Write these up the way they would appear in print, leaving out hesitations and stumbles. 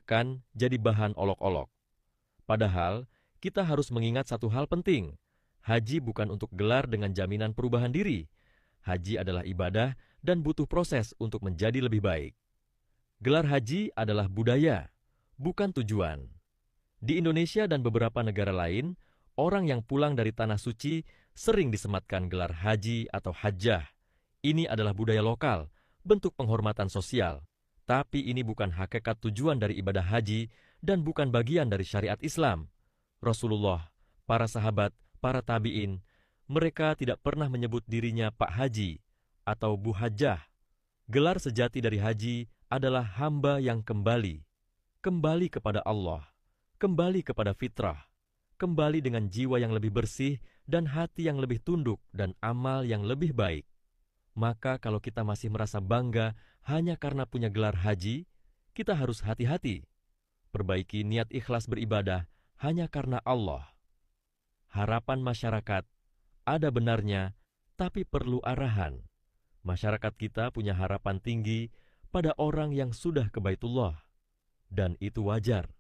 bahkan jadi bahan olok-olok. Padahal, kita harus mengingat satu hal penting. Haji bukan untuk gelar dengan jaminan perubahan diri. Haji adalah ibadah dan butuh proses untuk menjadi lebih baik. Gelar haji adalah budaya, bukan tujuan. Di Indonesia dan beberapa negara lain, orang yang pulang dari tanah suci sering disematkan gelar haji atau hajjah. Ini adalah budaya lokal, bentuk penghormatan sosial. Tapi ini bukan hakikat tujuan dari ibadah haji dan bukan bagian dari syariat Islam. Rasulullah, para sahabat, para tabi'in, mereka tidak pernah menyebut dirinya Pak Haji atau Bu Hajjah. Gelar sejati dari haji adalah hamba yang kembali kepada Allah, kembali kepada fitrah, kembali dengan jiwa yang lebih bersih dan hati yang lebih tunduk dan amal yang lebih baik. Maka kalau kita masih merasa bangga hanya karena punya gelar haji, kita harus hati-hati. Perbaiki niat ikhlas beribadah hanya karena Allah. Harapan masyarakat ada benarnya, tapi perlu arahan. Masyarakat kita punya harapan tinggi pada orang yang sudah ke Baitullah. Dan itu wajar,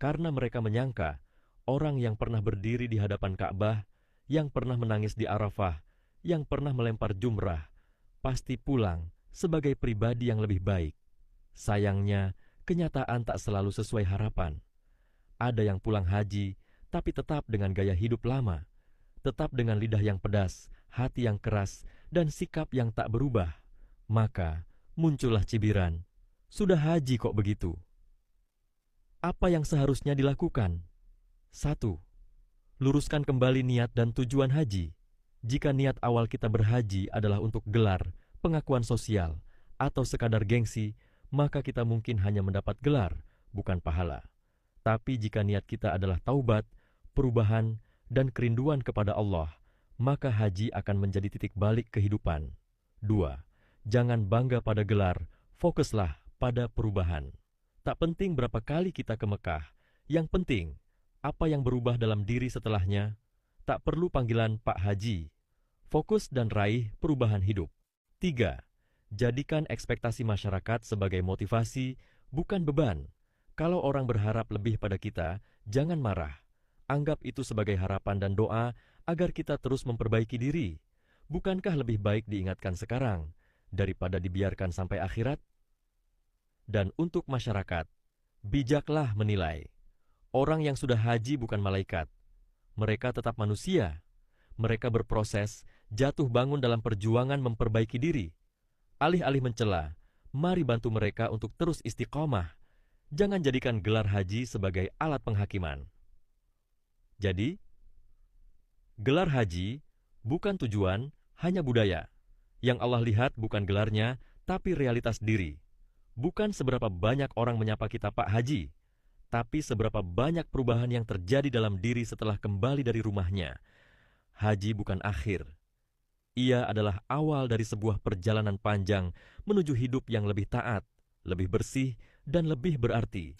karena mereka menyangka orang yang pernah berdiri di hadapan Ka'bah, yang pernah menangis di Arafah, yang pernah melempar jumrah, pasti pulang sebagai pribadi yang lebih baik. Sayangnya, kenyataan tak selalu sesuai harapan. Ada yang pulang haji, tapi tetap dengan gaya hidup lama, tetap dengan lidah yang pedas, hati yang keras, dan sikap yang tak berubah. Maka, muncullah cibiran, sudah haji kok begitu. Apa yang seharusnya dilakukan? 1. Luruskan kembali niat dan tujuan haji. Jika niat awal kita berhaji adalah untuk gelar, pengakuan sosial, atau sekadar gengsi, maka kita mungkin hanya mendapat gelar, bukan pahala. Tapi jika niat kita adalah taubat, perubahan, dan kerinduan kepada Allah, maka haji akan menjadi titik balik kehidupan. 2. Jangan bangga pada gelar, fokuslah pada perubahan. Tak penting berapa kali kita ke Mekah, yang penting, apa yang berubah dalam diri setelahnya. Tak perlu panggilan Pak Haji. Fokus dan raih perubahan hidup. 3. Jadikan ekspektasi masyarakat sebagai motivasi, bukan beban. Kalau orang berharap lebih pada kita, jangan marah. Anggap itu sebagai harapan dan doa agar kita terus memperbaiki diri. Bukankah lebih baik diingatkan sekarang daripada dibiarkan sampai akhirat? Dan untuk masyarakat, bijaklah menilai. Orang yang sudah haji bukan malaikat. Mereka tetap manusia. Mereka berproses, jatuh bangun dalam perjuangan memperbaiki diri. Alih-alih mencela, mari bantu mereka untuk terus istiqomah. Jangan jadikan gelar haji sebagai alat penghakiman. Jadi, gelar haji bukan tujuan, hanya budaya. Yang Allah lihat bukan gelarnya, tapi realitas diri. Bukan seberapa banyak orang menyapa kita Pak Haji, tapi seberapa banyak perubahan yang terjadi dalam diri setelah kembali dari rumahnya. Haji bukan akhir. Ia adalah awal dari sebuah perjalanan panjang menuju hidup yang lebih taat, lebih bersih, dan lebih berarti.